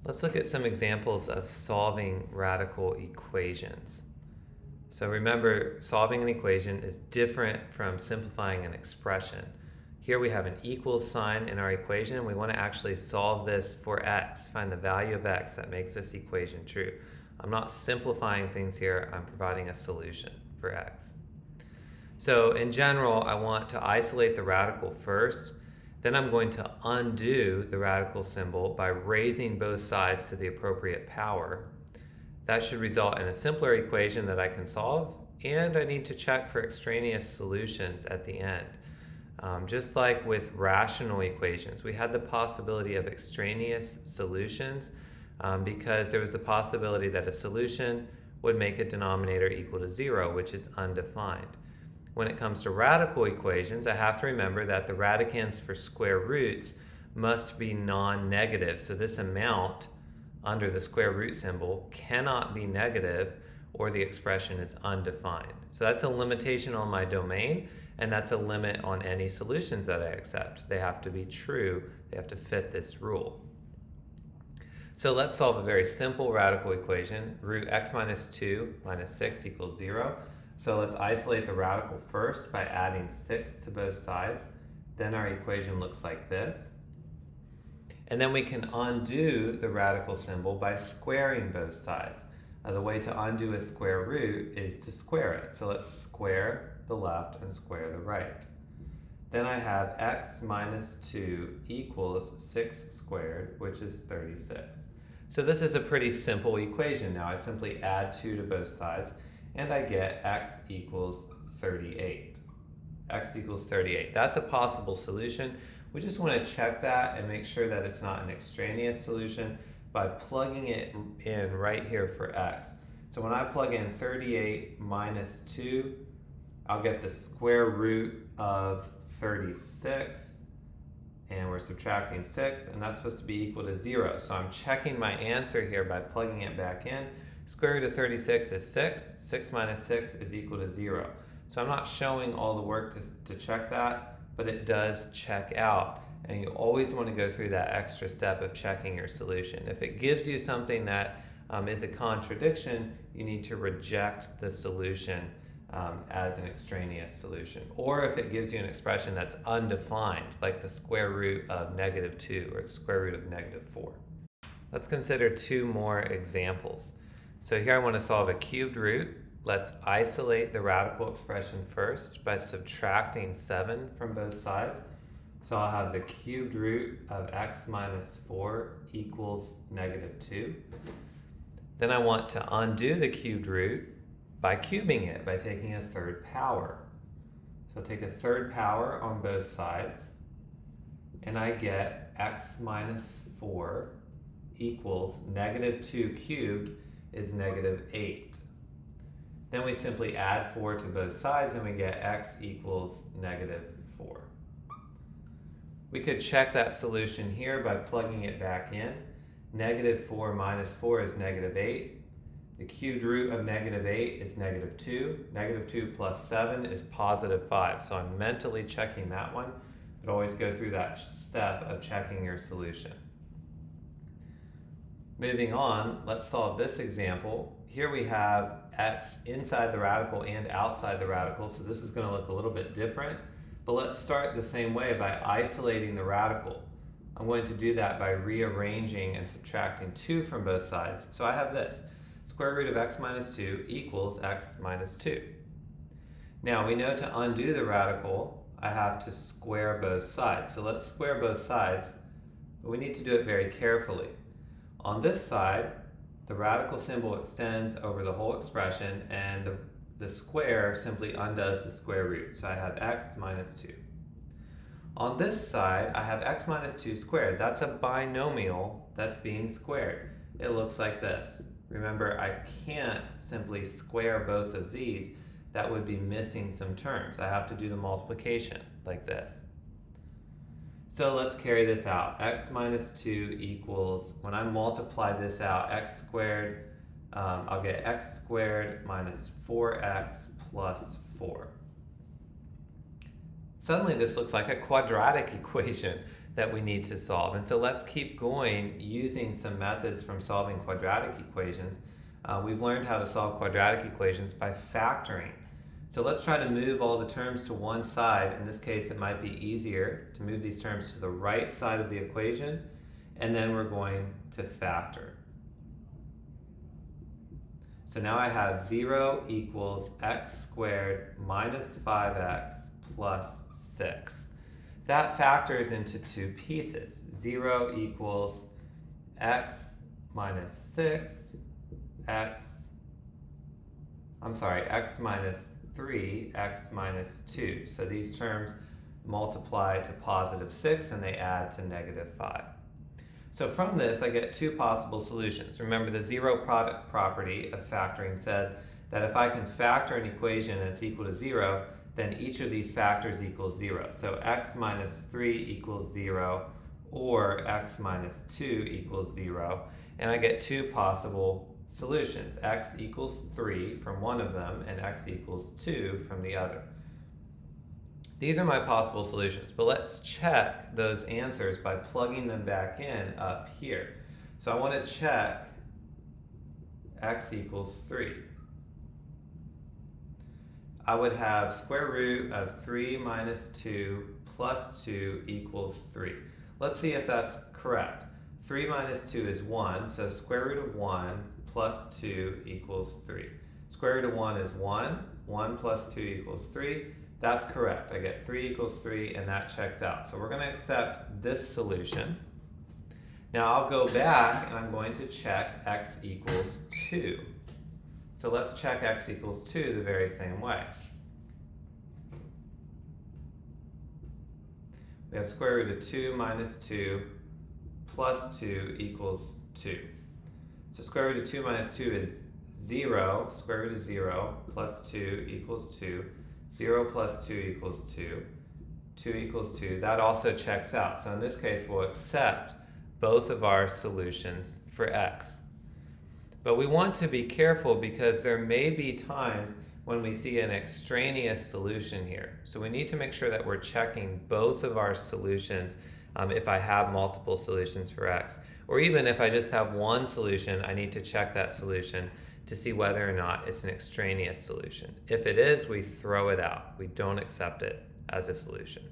Let's look at some examples of solving radical equations. So remember, solving an equation is different from simplifying an expression. Here we have an equals sign in our equation. We want to actually solve this for x, find the value of x that makes this equation true. I'm not simplifying things here, I'm providing a solution for x. So in general, I want to isolate the radical first. Then I'm going to undo the radical symbol by raising both sides to the appropriate power. That should result in a simpler equation that I can solve, and I need to check for extraneous solutions at the end. Just like with rational equations, we had the possibility of extraneous solutions because there was the possibility that a solution would make a denominator equal to 0, which is undefined. When it comes to radical equations, I have to remember that the radicands for square roots must be non-negative. So this amount under the square root symbol cannot be negative or the expression is undefined. So that's a limitation on my domain, and that's a limit on any solutions that I accept. They have to be true. They have to fit this rule. So let's solve a very simple radical equation. Root x minus 2 minus 6 equals 0. So let's isolate the radical first by adding 6 to both sides. Then our equation looks like this. And then we can undo the radical symbol by squaring both sides. The way to undo a square root is to square it. So let's square the left and square the right. Then I have x minus 2 equals 6 squared, which is 36. So this is a pretty simple equation now. I simply add 2 to both sides, and I get x equals 38. X equals 38. That's a possible solution. We just want to check that and make sure that it's not an extraneous solution by plugging it in right here for x. So when I plug in 38 minus 2, I'll get the square root of 36, and we're subtracting 6, and that's supposed to be equal to 0. So I'm checking my answer here by plugging it back in. Square root of 36 is 6. 6 minus 6 is equal to 0. So I'm not showing all the work to check that, but it does check out. And you always want to go through that extra step of checking your solution. If it gives you something that is a contradiction, you need to reject the solution as an extraneous solution. Or if it gives you an expression that's undefined, like the square root of negative 2 or the square root of negative 4. Let's consider two more examples. So here I want to solve a cubed root. Let's isolate the radical expression first by subtracting 7 from both sides. So I'll have the cubed root of x minus 4 equals negative 2. Then I want to undo the cubed root by cubing it, by taking a third power. So I'll take a third power on both sides, and I get x minus 4 equals negative 2 cubed is negative 8. Then we simply add 4 to both sides and we get x equals negative 4. We could check that solution here by plugging it back in. Negative 4 minus 4 is negative 8. The cubed root of negative 8 is negative 2. Negative 2 plus 7 is positive 5. So I'm mentally checking that one, but always go through that step of checking your solution. Moving on, let's solve this example. Here we have x inside the radical and outside the radical, so this is going to look a little bit different. But let's start the same way by isolating the radical. I'm going to do that by rearranging and subtracting 2 from both sides. So I have this. Square root of x minus 2 equals x minus 2. Now we know to undo the radical, I have to square both sides. So let's square both sides, but we need to do it very carefully. On this side, the radical symbol extends over the whole expression, and the square simply undoes the square root. So I have x minus 2. On this side, I have x minus 2 squared. That's a binomial that's being squared. It looks like this. Remember, I can't simply square both of these. That would be missing some terms. I have to do the multiplication like this. So let's carry this out. X minus 2 equals, when I multiply this out, x squared, I'll get x squared minus 4x plus 4. Suddenly this looks like a quadratic equation. that we need to solve. And so let's keep going using some methods from solving quadratic equations. We've learned how to solve quadratic equations by factoring. So let's try to move all the terms to one side. In this case, it might be easier to move these terms to the right side of the equation, and then we're going to factor. So now I have 0 equals x squared minus 5x plus 6. That factors into two pieces. 0 equals x minus 6, x minus 3, x minus 2. So these terms multiply to positive 6 and they add to negative 5. So from this, I get two possible solutions. Remember, the zero product property of factoring said that if I can factor an equation and it's equal to 0, then each of these factors equals 0. So x minus 3 equals 0, or x minus 2 equals 0. And I get two possible solutions. X equals 3 from one of them, and x equals 2 from the other. These are my possible solutions, but let's check those answers by plugging them back in up here. So I want to check x equals 3. I would have square root of 3 minus 2 plus 2 equals 3. Let's see if that's correct. 3 minus 2 is 1, so square root of 1 plus 2 equals 3. Square root of 1 is 1. 1 plus 2 equals 3. That's correct. I get 3 equals 3, and that checks out. So we're going to accept this solution. Now I'll go back, and I'm going to check x equals 2. So let's check x equals 2 the very same way. We have square root of 2 minus 2 plus 2 equals 2. So square root of 2 minus 2 is 0. Square root of 0 plus 2 equals 2. 0 plus 2 equals 2. 2 equals 2. That also checks out. So in this case, we'll accept both of our solutions for x. But we want to be careful because there may be times when we see an extraneous solution here. So we need to make sure that we're checking both of our solutions if I have multiple solutions for x. Or even if I just have one solution, I need to check that solution to see whether or not it's an extraneous solution. If it is, we throw it out. We don't accept it as a solution.